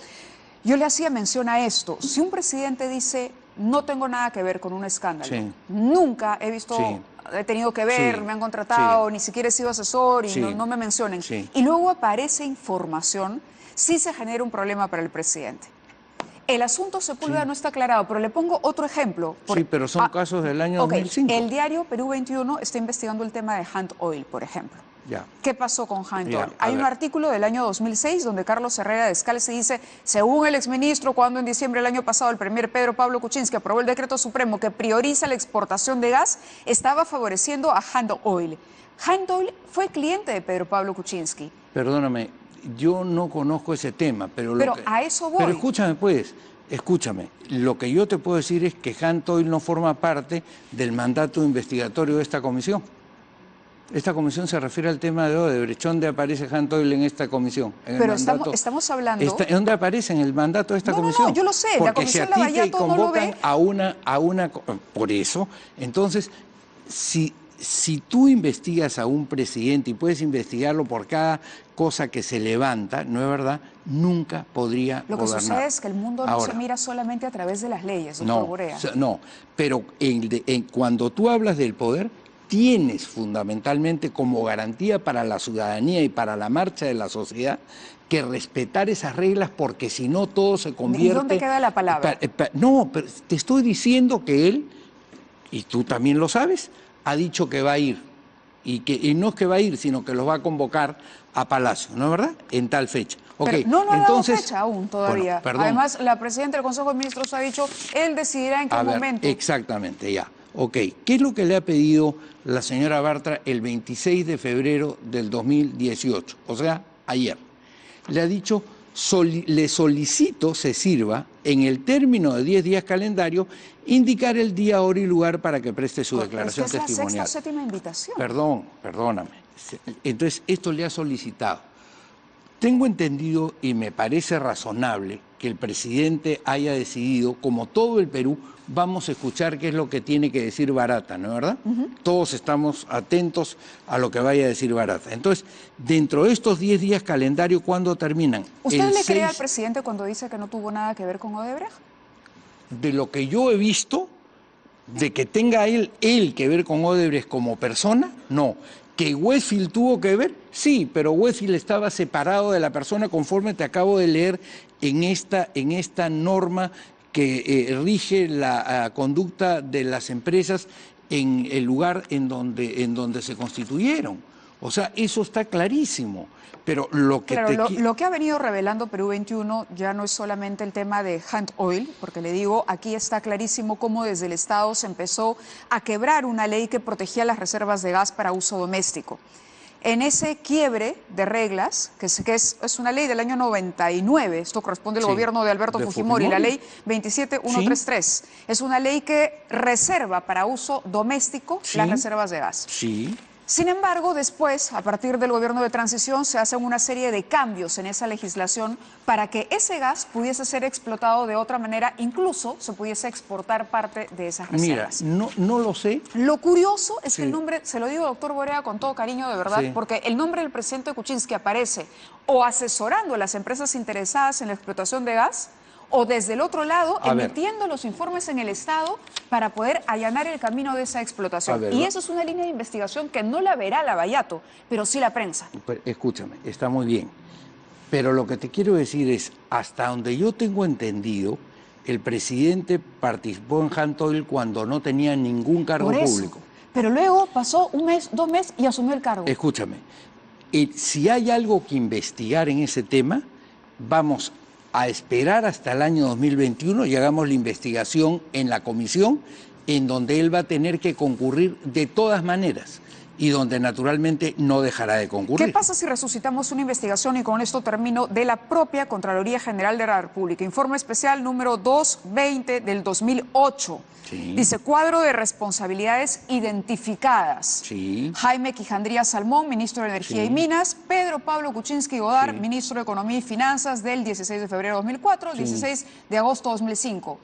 yo le hacía mención a esto. Si un presidente dice, no tengo nada que ver con un escándalo, nunca he visto... he tenido que ver, me han contratado, ni siquiera he sido asesor y no me mencionen. Y luego aparece información, sí se genera un problema para el presidente. El asunto Sepúlveda no está aclarado, pero le pongo otro ejemplo. Sí, pero son casos del año 2005. El diario Perú 21 está investigando el tema de Hunt Oil, por ejemplo. ¿Qué pasó con Hunt Oil? Hay un artículo del año 2006 donde Carlos Herrera Descalce dice, según el exministro, cuando en diciembre del año pasado el premier Pedro Pablo Kuczynski aprobó el decreto supremo que prioriza la exportación de gas, estaba favoreciendo a Hunt Oil. Hunt Oil fue cliente de Pedro Pablo Kuczynski. Perdóname, yo no conozco ese tema, pero a eso voy. Pero escúchame pues, lo que yo te puedo decir es que Hunt Oil no forma parte del mandato investigatorio de esta comisión. Esta comisión se refiere al tema de Odebrecht. ¿Dónde aparece Hunt Oil en esta comisión? Pero estamos hablando... ¿Dónde aparece en el mandato de esta comisión? No, yo lo sé. Porque la comisión Lavallato no lo ve. Por eso, entonces, si tú investigas a un presidente y puedes investigarlo por cada cosa que se levanta, ¿no es verdad? Nunca podría gobernar. Lo que sucede es que el mundo no se mira solamente a través de las leyes, doctor Borea. No, pero cuando tú hablas del poder, tienes fundamentalmente como garantía para la ciudadanía y para la marcha de la sociedad que respetar esas reglas, porque si no todo se convierte... ¿Y dónde queda la palabra? No, pero te estoy diciendo que él, y tú también lo sabes, ha dicho que va a ir. Y no es que va a ir, sino que los va a convocar a Palacio, ¿no es verdad? En tal fecha. Pero no ha dado fecha aún todavía. Bueno, además, la presidenta del Consejo de Ministros ha dicho, él decidirá en qué momento. Exactamente, ¿qué es lo que le ha pedido la señora Bartra el 26 de febrero del 2018? O sea, ayer. Le ha dicho, le solicito se sirva, en el término de 10 días calendario, indicar el día, hora y lugar para que preste su declaración testimonial. Es la sexta o séptima invitación. Perdóname. Entonces, esto le ha solicitado. Tengo entendido y me parece razonable que el presidente haya decidido, como todo el Perú, vamos a escuchar qué es lo que tiene que decir Barata, ¿no es verdad? Todos estamos atentos a lo que vaya a decir Barata. Entonces, dentro de estos 10 días calendario, ¿cuándo terminan? ¿Usted le cree al presidente cuando dice que no tuvo nada que ver con Odebrecht? De lo que yo he visto, de que tenga él que ver con Odebrecht como persona, no. ¿Que Westfield tuvo que ver? Sí, pero Westfield estaba separado de la persona conforme te acabo de leer en esta norma que rige la conducta de las empresas en el lugar en donde se constituyeron. O sea, eso está clarísimo. Pero lo que lo que ha venido revelando Perú 21 ya no es solamente el tema de Hunt Oil, porque le digo, aquí está clarísimo cómo desde el Estado se empezó a quebrar una ley que protegía las reservas de gas para uso doméstico. En ese quiebre de reglas, que es una ley del año 99, esto corresponde al gobierno de Alberto Fujimori, la ley 27133, es una ley que reserva para uso doméstico las reservas de gas. Sin embargo, después, a partir del gobierno de transición, se hacen una serie de cambios en esa legislación para que ese gas pudiese ser explotado de otra manera, incluso se pudiese exportar parte de esas reservas. Mira, no lo sé. Lo curioso es que el nombre, se lo digo, doctor Borea, con todo cariño, de verdad, porque el nombre del presidente Kuczynski aparece o asesorando a las empresas interesadas en la explotación de gas, o desde el otro lado, emitiendo los informes en el Estado para poder allanar el camino de esa explotación. Y eso es una línea de investigación que no la verá Lavallato, pero sí la prensa. Escúchame, está muy bien. Pero lo que te quiero decir es, hasta donde yo tengo entendido, el presidente participó en Hunt Oil cuando no tenía ningún cargo público. Pero luego pasó un mes, 2 meses y asumió el cargo. Escúchame, si hay algo que investigar en ese tema, vamos a esperar hasta el año 2021 y hagamos la investigación en la comisión, en donde él va a tener que concurrir de todas maneras. y donde naturalmente no dejará de concurrir. ¿Qué pasa si resucitamos una investigación, y con esto termino, de la propia Contraloría General de la República? Informe especial número 220 del 2008. Sí. Dice, cuadro de responsabilidades identificadas. Sí. Jaime Quijandría Salmón, ministro de Energía y Minas. Pedro Pablo Kuczynski Godard, ministro de Economía y Finanzas, del 16 de febrero de 2004, 16 de agosto de 2005.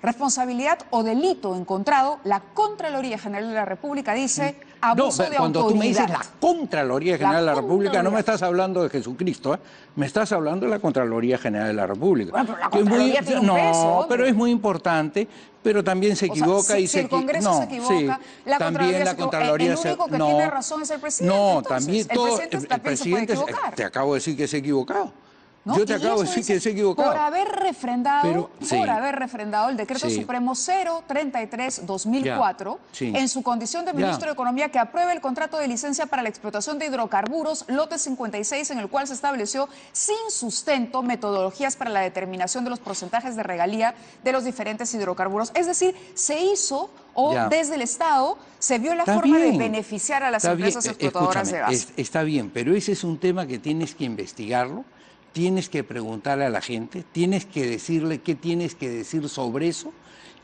Responsabilidad o delito encontrado, la Contraloría General de la República dice abuso de cuando autoridad. tú me dices la Contraloría General de la República, no Contraloría. me estás hablando de Jesucristo, ¿eh? Me estás hablando de la Contraloría General de la República. Bueno, pero la Que es Contraloría tiene un peso, No, hombre. pero es muy importante, pero también se equivoca si, y si el Congreso se equivoca, la también la Contraloría el único que no, tiene razón es el presidente. No, Entonces, también el presidente también se puede equivocar. te acabo de decir que se ha equivocado. ¿No? Yo te Y acabo de eso decir dice, que se ha equivocado. Por haber refrendado, Sí. el decreto supremo 033-2004, Sí. en su condición de ministro de Economía, que apruebe el contrato de licencia para la explotación de hidrocarburos, lote 56, en el cual se estableció sin sustento metodologías para la determinación de los porcentajes de regalía de los diferentes hidrocarburos. Es decir, se hizo desde el Estado se vio la forma de beneficiar a las empresas explotadoras de gas. Está bien, pero ese es un tema que tienes que investigarlo, tienes que preguntarle a la gente, tienes que decirle qué tienes que decir sobre eso,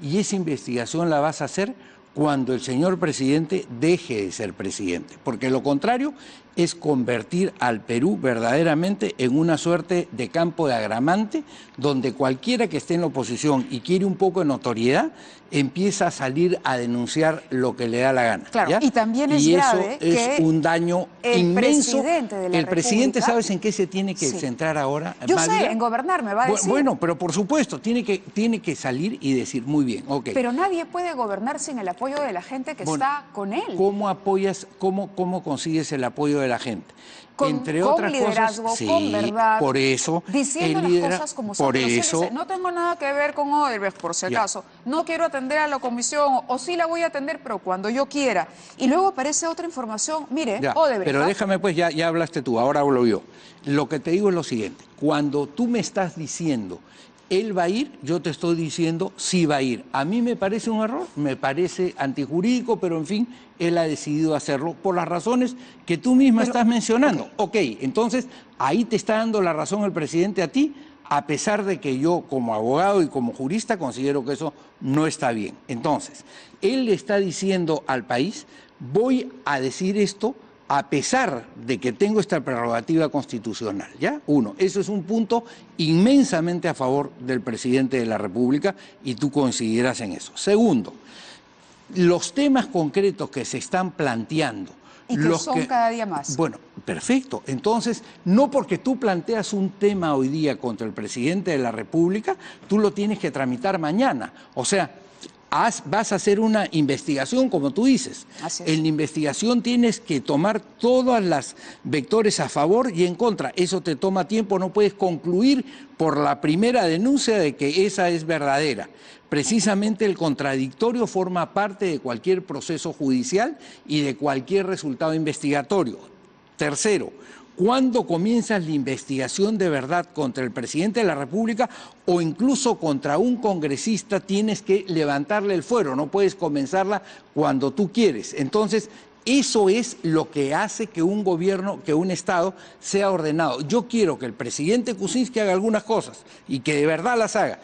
y esa investigación la vas a hacer cuando el señor presidente deje de ser presidente, porque lo contrario es convertir al Perú verdaderamente en una suerte de campo de agramante, donde cualquiera que esté en la oposición y quiere un poco de notoriedad, empieza a salir a denunciar lo que le da la gana. Claro, ¿ya? y también es y grave eso es que un daño el inmenso. presidente de la El presidente, República, ¿sabes en qué se tiene que centrar ahora? Yo Mávila? sé, en gobernar, me va a decir. Bueno, pero por supuesto, tiene que salir y decir, muy bien, ok. Pero nadie puede gobernar sin el apoyo de la gente que está con él. ¿Cómo apoyas, cómo consigues el apoyo de la gente? Entre con otras liderazgo, cosas, con verdad, por eso, diciendo las cosas como son. por Pero si él eso, dice, no tengo nada que ver con Odebrecht, por si acaso, no quiero atender a la comisión, o sí la voy a atender, pero cuando yo quiera. Y luego aparece otra información, mire, Odebrecht. Pero déjame pues, ya hablaste tú, ahora hablo yo. Lo que te digo es lo siguiente, cuando tú me estás diciendo, él va a ir, yo te estoy diciendo, sí va a ir. A mí me parece un error, me parece antijurídico, pero en fin, él ha decidido hacerlo por las razones que tú misma estás mencionando. Ok, entonces ahí te está dando la razón el presidente a ti, a pesar de que yo como abogado y como jurista considero que eso no está bien. Entonces, él le está diciendo al país, voy a decir esto a pesar de que tengo esta prerrogativa constitucional, ¿ya? Uno, eso es un punto inmensamente a favor del presidente de la República y tú coincidirás en eso. Segundo, los temas concretos que se están planteando, y que son cada día más. Bueno, perfecto. Entonces, no porque tú planteas un tema hoy día contra el presidente de la República, tú lo tienes que tramitar mañana. O sea, vas a hacer una investigación, como tú dices. En la investigación tienes que tomar todas las vectores a favor y en contra. Eso te toma tiempo, no puedes concluir por la primera denuncia de que esa es verdadera. Precisamente el contradictorio forma parte de cualquier proceso judicial y de cualquier resultado investigatorio. Tercero, ¿cuándo comienzas la investigación de verdad contra el presidente de la República o incluso contra un congresista? Tienes que levantarle el fuero, no puedes comenzarla cuando tú quieres. Entonces, eso es lo que hace que un gobierno, que un Estado sea ordenado. Yo quiero que el presidente Kuczynski haga algunas cosas y que de verdad las haga.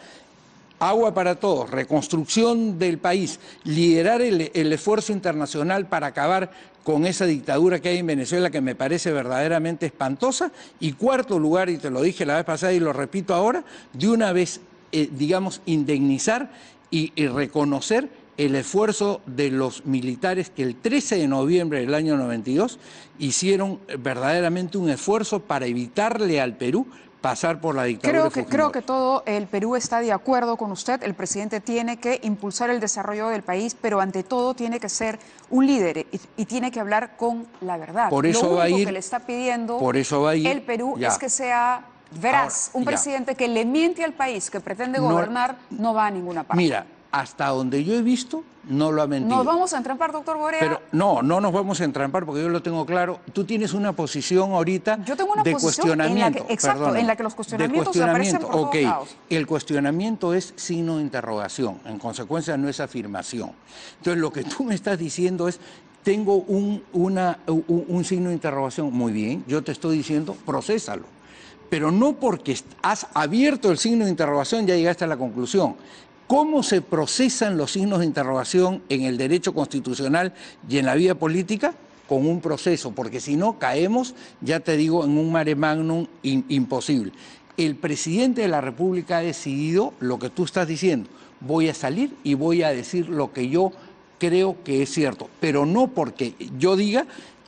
Agua para todos, reconstrucción del país, liderar el esfuerzo internacional para acabar con esa dictadura que hay en Venezuela que me parece verdaderamente espantosa. Y cuarto lugar, y te lo dije la vez pasada y lo repito ahora, de una vez, digamos, indemnizar y reconocer el esfuerzo de los militares que el 13 de noviembre del año 92 hicieron verdaderamente un esfuerzo para evitarle al Perú pasar por la dictadura. Creo que todo el Perú está de acuerdo con usted. El presidente tiene que impulsar el desarrollo del país, pero ante todo tiene que ser un líder y tiene que hablar con la verdad. Por eso Lo va a único ir, que le está pidiendo el Perú es que sea veraz. Un presidente que le miente al país, que pretende gobernar, no va a ninguna parte. Mira, hasta donde yo he visto, no lo ha mentido. ¿Nos vamos a entrampar, doctor Borea? Pero no nos vamos a entrampar porque yo lo tengo claro. Tú tienes una posición ahorita de cuestionamiento. En la que los cuestionamientos aparecen por todos lados. El cuestionamiento es signo de interrogación. En consecuencia, no es afirmación. Entonces, lo que tú me estás diciendo es, tengo un signo de interrogación. Muy bien, yo te estoy diciendo, procésalo. Pero no porque has abierto el signo de interrogación ya llegaste a la conclusión. ¿Cómo se procesan los signos de interrogación en el derecho constitucional y en la vida política? Con un proceso, porque si no caemos, ya te digo, en un mare magnum imposible. El presidente de la República ha decidido lo que tú estás diciendo. Voy a salir y voy a decir lo que yo creo que es cierto, pero no porque yo diga.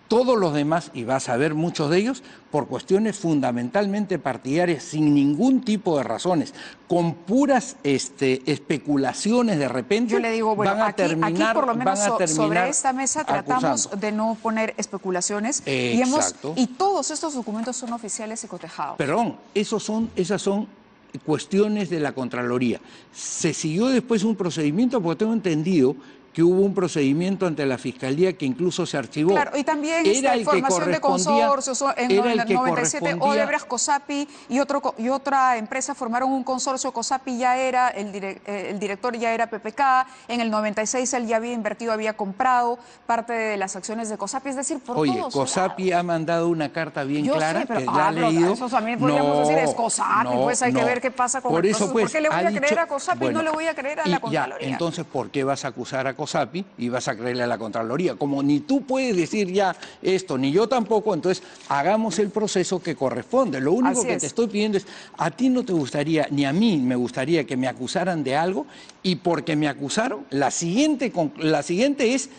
Todos los demás, y vas a ver muchos de ellos, por cuestiones fundamentalmente partidarias, sin ningún tipo de razones, con puras especulaciones de repente, yo le digo, bueno, van a aquí por lo menos sobre esta mesa tratamos de no poner especulaciones y todos estos documentos son oficiales y cotejados. Perdón, esas son cuestiones de la Contraloría. Se siguió después un procedimiento, porque tengo entendido que hubo un procedimiento ante la Fiscalía que incluso se archivó. Claro, y también esta información de consorcios, en el 97 Odebrecht, COSAPI y otra empresa formaron un consorcio. COSAPI ya era, el director ya era PPK, en el 96 él ya había invertido, había comprado parte de las acciones de COSAPI, es decir, por todos COSAPI lados. Ha mandado una carta bien clara, sé, pero, que ya ha leído. Eso también podríamos decir, es COSAPI, pues hay que ver qué pasa con el proceso. ¿Por qué le voy a creer a COSAPI y no le voy a creer a la Contraloría? Entonces, ¿por qué vas a acusar a COSAPI y vas a creerle a la Contraloría? Como ni tú puedes decir ya esto, ni yo tampoco, entonces hagamos el proceso que corresponde. Lo único que te estoy pidiendo es, a ti no te gustaría, ni a mí me gustaría que me acusaran de algo, y porque me acusaron, la siguiente es,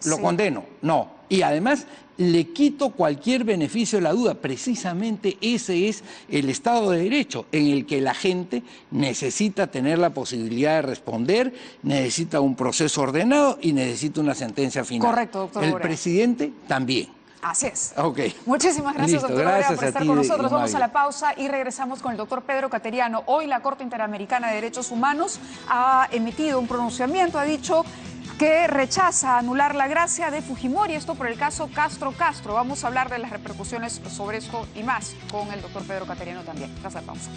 lo condeno. No. Y además le quito cualquier beneficio de la duda. Precisamente ese es el Estado de Derecho, en el que la gente necesita tener la posibilidad de responder, necesita un proceso ordenado y necesita una sentencia final. Correcto, doctor El Borea. presidente también. Así es. Okay. Muchísimas gracias, doctor Borea, por estar con nosotros. Vamos a la pausa y regresamos con el doctor Pedro Cateriano. Hoy la Corte Interamericana de Derechos Humanos ha emitido un pronunciamiento, ha dicho que rechaza anular la gracia de Fujimori, esto por el caso Castro. Vamos a hablar de las repercusiones sobre esto y más con el doctor Pedro Cateriano también. Tras la pausa.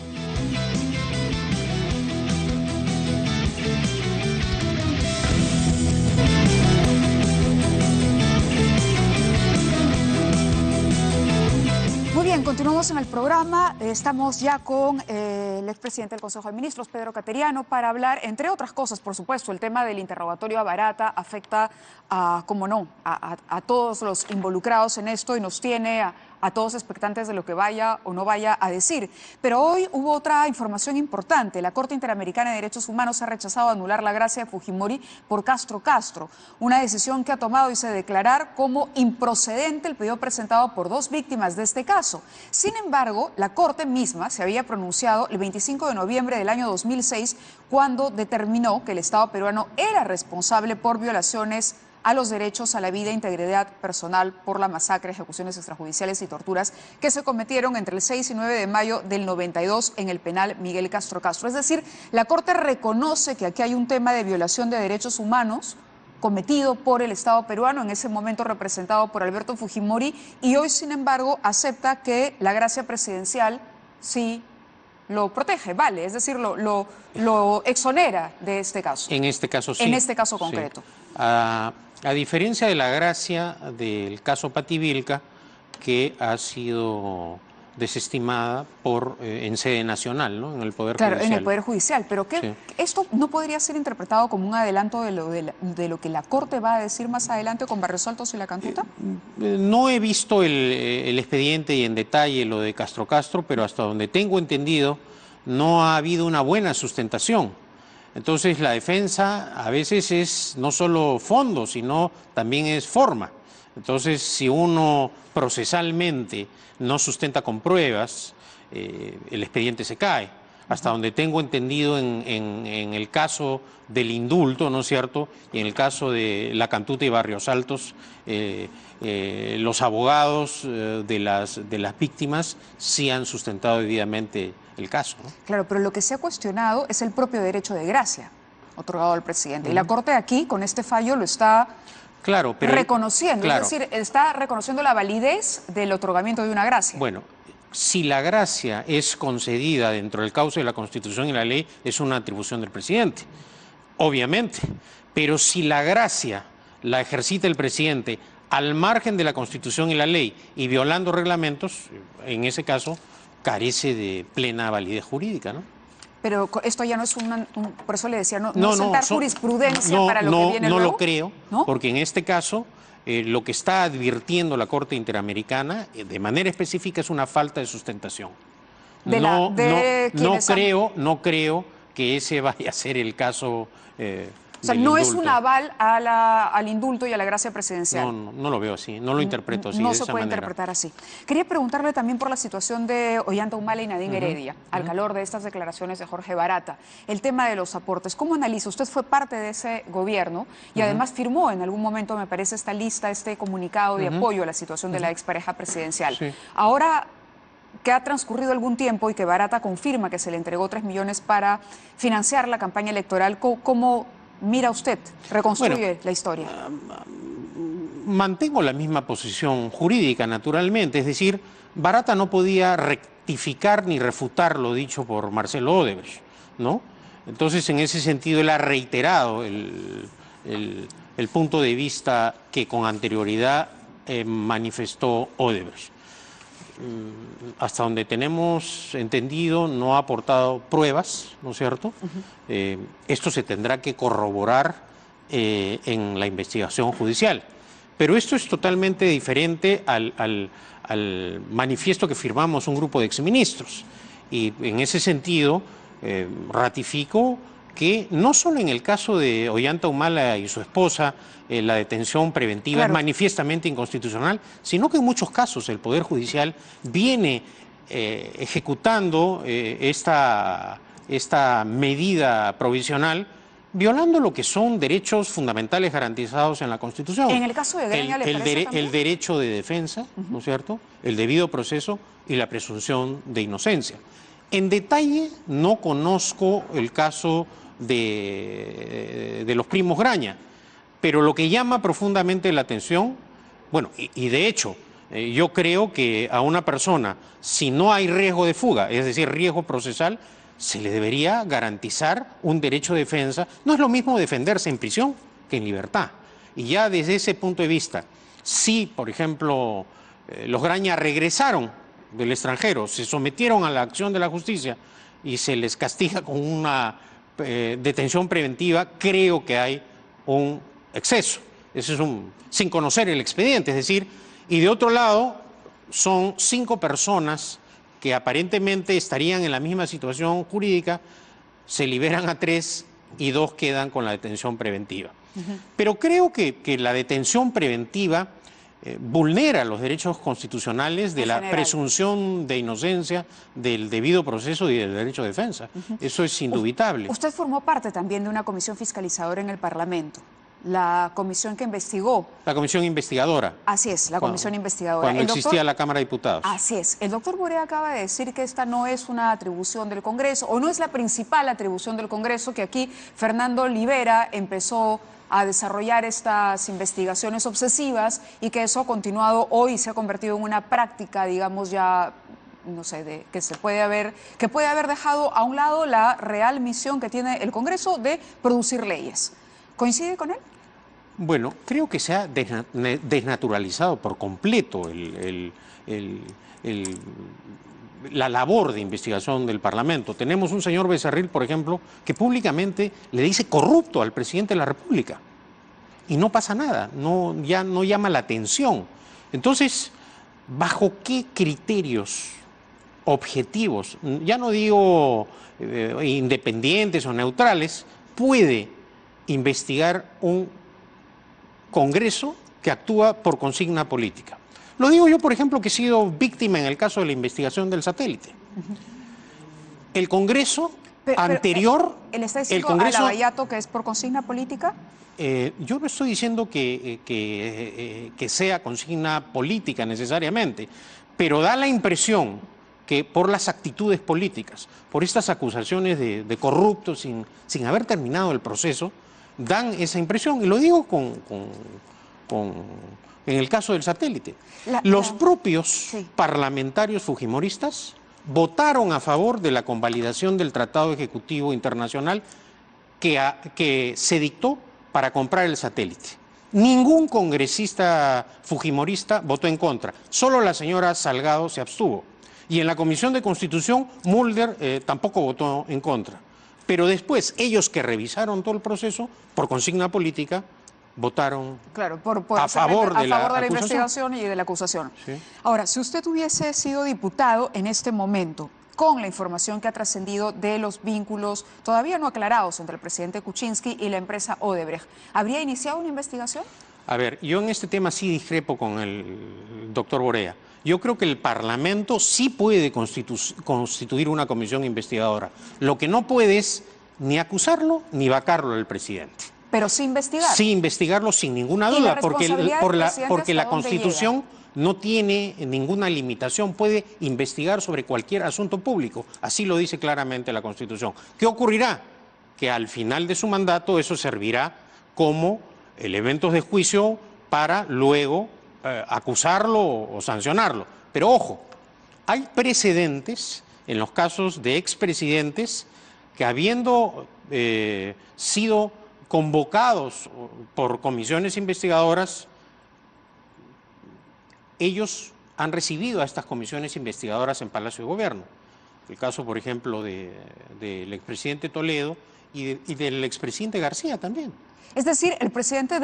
Muy bien, continuamos en el programa. Estamos ya con el expresidente del Consejo de Ministros, Pedro Cateriano, para hablar, entre otras cosas, por supuesto, el tema del interrogatorio a Barata afecta a, como no, a todos los involucrados en esto y nos tiene a todos expectantes de lo que vaya o no vaya a decir. Pero hoy hubo otra información importante. La Corte Interamericana de Derechos Humanos ha rechazado anular la gracia de Fujimori por Castro, una decisión que ha tomado y se declarar como improcedente el pedido presentado por dos víctimas de este caso. Sin embargo, la Corte misma se había pronunciado el 25 de noviembre del año 2006 cuando determinó que el Estado peruano era responsable por violaciones a los derechos a la vida e integridad personal por la masacre, ejecuciones extrajudiciales y torturas que se cometieron entre el 6 y 9 de mayo del 92 en el penal Miguel Castro. Es decir, la Corte reconoce que aquí hay un tema de violación de derechos humanos cometido por el Estado peruano, en ese momento representado por Alberto Fujimori, y hoy, sin embargo, acepta que la gracia presidencial sí lo protege, vale, es decir, lo exonera de este caso. En este caso sí. En este caso concreto. Sí. A diferencia de la gracia del caso Pativilca, que ha sido desestimada en sede nacional, ¿no? En el Poder Judicial. Claro, en el Poder Judicial, pero ¿esto no podría ser interpretado como un adelanto de lo que la Corte va a decir más adelante con Barrios Altos y La Cantuta? No he visto el expediente y en detalle lo de Castro, pero hasta donde tengo entendido no ha habido una buena sustentación. Entonces la defensa a veces es no solo fondo, sino también es forma. Entonces, si uno procesalmente no sustenta con pruebas, el expediente se cae. Hasta donde tengo entendido en el caso del indulto, ¿no es cierto? Y en el caso de La Cantuta y Barrios Altos, los abogados de las víctimas sí han sustentado debidamente el caso, ¿no? Claro, pero lo que se ha cuestionado es el propio derecho de gracia otorgado al presidente. Y la Corte aquí, con este fallo, lo está reconociendo. Claro. Es decir, está reconociendo la validez del otorgamiento de una gracia. Bueno, si la gracia es concedida dentro del cauce de la Constitución y la ley, es una atribución del presidente, obviamente. Pero si la gracia la ejercita el presidente al margen de la Constitución y la ley y violando reglamentos, en ese caso carece de plena validez jurídica, ¿no? Pero esto ya no es por eso le decía, no sentar jurisprudencia para lo que viene luego. No lo creo, ¿no? Porque en este caso lo que está advirtiendo la Corte Interamericana de manera específica es una falta de sustentación. No creo que ese vaya a ser el caso o sea, no es un aval al indulto y a la gracia presidencial. No lo veo así, no lo interpreto así. No se puede interpretar así. Quería preguntarle también por la situación de Ollanta Humala y Nadine Heredia, al calor de estas declaraciones de Jorge Barata. El tema de los aportes, ¿cómo analiza? Usted fue parte de ese gobierno y además firmó en algún momento, me parece, esta lista, este comunicado de apoyo a la situación de la expareja presidencial. Sí. Ahora que ha transcurrido algún tiempo y que Barata confirma que se le entregó 3 millones para financiar la campaña electoral, ¿cómo mira usted, reconstruye la historia? Mantengo la misma posición jurídica, naturalmente. Es decir, Barata no podía rectificar ni refutar lo dicho por Marcelo Odebrecht, ¿no? Entonces, en ese sentido, él ha reiterado el punto de vista que con anterioridad manifestó Odebrecht. Hasta donde tenemos entendido, no ha aportado pruebas, ¿no es cierto? Esto se tendrá que corroborar en la investigación judicial. Pero esto es totalmente diferente al manifiesto que firmamos un grupo de exministros. Y en ese sentido, ratifico que no solo en el caso de Ollanta Humala y su esposa, la detención preventiva es manifiestamente inconstitucional, sino que en muchos casos el Poder Judicial viene ejecutando esta medida provisional, violando lo que son derechos fundamentales garantizados en la Constitución. En el caso de Greña, el derecho de defensa, ¿no es cierto?, el debido proceso y la presunción de inocencia. En detalle no conozco el caso de los primos Graña, pero lo que llama profundamente la atención, bueno, y de hecho, yo creo que a una persona, si no hay riesgo de fuga, es decir, riesgo procesal, se le debería garantizar un derecho de defensa. No es lo mismo defenderse en prisión que en libertad. Y ya desde ese punto de vista, si, por ejemplo, los Graña regresaron del extranjero, se sometieron a la acción de la justicia y se les castiga con una detención preventiva, creo que hay un exceso. Eso es sin conocer el expediente, es decir, y de otro lado, son 5 personas que aparentemente estarían en la misma situación jurídica, se liberan a 3 y 2 quedan con la detención preventiva. Pero creo que la detención preventiva vulnera los derechos constitucionales de la presunción de inocencia, del debido proceso y del derecho de defensa. Eso es indubitable. Usted formó parte también de una comisión fiscalizadora en el Parlamento. La comisión que investigó. La comisión investigadora. Así es, la comisión investigadora. Cuando existía la Cámara de Diputados. Así es. El doctor Borea acaba de decir que esta no es una atribución del Congreso, o no es la principal atribución del Congreso, que aquí Fernando Libera empezó a desarrollar estas investigaciones obsesivas y que eso ha continuado hoy y se ha convertido en una práctica, digamos ya, no sé, que puede haber dejado a un lado la real misión que tiene el Congreso de producir leyes. ¿Coincide con él? Bueno, creo que se ha desnaturalizado por completo la labor de investigación del Parlamento. Tenemos un señor Becerril, por ejemplo, que públicamente le dice corrupto al presidente de la República. Y no pasa nada, ya no llama la atención. Entonces, ¿bajo qué criterios objetivos, ya no digo independientes o neutrales, puede investigar un Congreso que actúa por consigna política? Lo digo yo, por ejemplo, que he sido víctima en el caso de la investigación del satélite. El Congreso anterior... ¿Él está diciendo a Lavallato que es por consigna política? Yo no estoy diciendo que sea consigna política necesariamente, pero da la impresión que por las actitudes políticas, por estas acusaciones de corruptos sin haber terminado el proceso, dan esa impresión. Y lo digo en el caso del satélite. Los propios parlamentarios fujimoristas votaron a favor de la convalidación del Tratado Ejecutivo Internacional que se dictó para comprar el satélite. Ningún congresista fujimorista votó en contra, solo la señora Salgado se abstuvo. Y en la Comisión de Constitución, Mulder tampoco votó en contra. Pero después, ellos que revisaron todo el proceso, por consigna política, votaron claro, a favor de la investigación y de la acusación. Sí. Ahora, si usted hubiese sido diputado en este momento, con la información que ha trascendido de los vínculos todavía no aclarados entre el presidente Kuczynski y la empresa Odebrecht, ¿habría iniciado una investigación? A ver, yo en este tema sí discrepo con el doctor Borea. Yo creo que el Parlamento sí puede constituir una comisión investigadora. Lo que no puede es ni acusarlo ni vacarlo al presidente. Pero sí investigar. Sí investigarlo sin ninguna duda, porque la Constitución no tiene ninguna limitación, puede investigar sobre cualquier asunto público. Así lo dice claramente la Constitución. ¿Qué ocurrirá? Que al final de su mandato eso servirá como elementos de juicio para luego acusarlo o sancionarlo. Pero ojo, hay precedentes en los casos de expresidentes que habiendo sido convocados por comisiones investigadoras, ellos han recibido a estas comisiones investigadoras en Palacio de Gobierno. El caso, por ejemplo, del expresidente Toledo y del expresidente García también. Es decir, ¿el presidente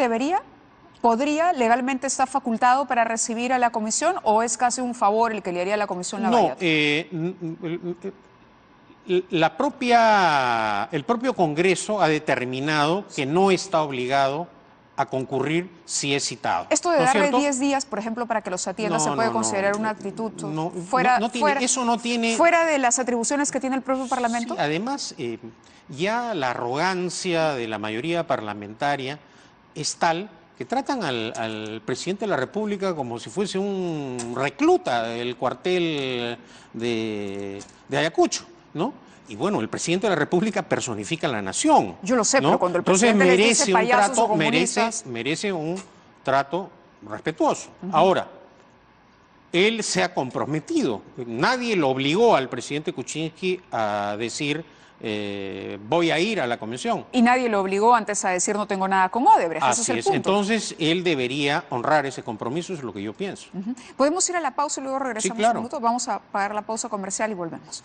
podría, legalmente está facultado para recibir a la comisión o es casi un favor el que le haría a la comisión Lavallato? No, el propio Congreso ha determinado que no está obligado a concurrir si es citado. Esto de darle 10 días, por ejemplo, para que los atienda, ¿se puede considerar una actitud fuera de las atribuciones que tiene el propio Parlamento? Sí, además, ya la arrogancia de la mayoría parlamentaria es tal que tratan al presidente de la República como si fuese un recluta del cuartel de Ayacucho, ¿no? Y bueno, el presidente de la República personifica a la nación. Yo lo sé, ¿no? pero cuando el presidente les dice payasos o comunistas... merece un trato respetuoso. Ahora, él se ha comprometido. Nadie lo obligó al presidente Kuczynski a decir voy a ir a la comisión. Y nadie lo obligó antes a decir no tengo nada con Odebrecht. Así ese es el es. punto. Entonces, él debería honrar ese compromiso, es lo que yo pienso. ¿Podemos ir a la pausa y luego regresamos Sí, claro. un minuto? Vamos a pagar la pausa comercial y volvemos.